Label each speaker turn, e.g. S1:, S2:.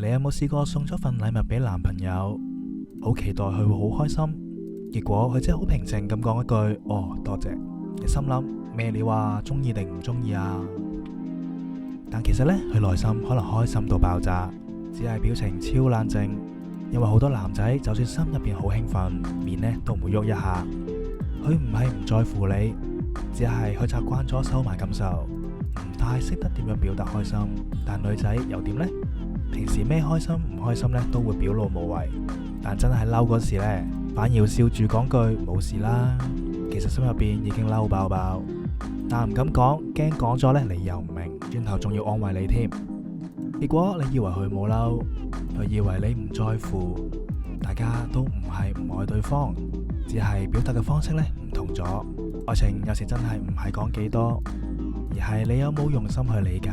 S1: 你有冇試過送咗份禮物俾男朋友，好期待佢會好開心，結果佢真係好平靜咁講一句哦多謝，你心諗咩料啊，中意定唔中意啊？但其實呢，佢內心可能開心到爆炸，只係表情超冷靜。因為好多男仔就算心入邊好興奮，面呢都唔會喐一下。佢唔係唔在乎你，只係佢習慣咗收埋感受，唔太識得點樣表達開心。但女仔又點呢？平時咩開心唔開心呢都會表露無遺，但真係嬲嗰時呢，反而要笑住講句冇事啦。其實心入邊已經嬲爆爆，但唔敢講，驚講咗呢你又唔明，轉頭仲要安慰你添。結果你以為佢冇嬲，佢以為你唔在乎，大家都唔係唔愛對方，只係表達嘅方式呢唔同咗。愛情有時真係唔係講幾多，而係你有冇用心去理解。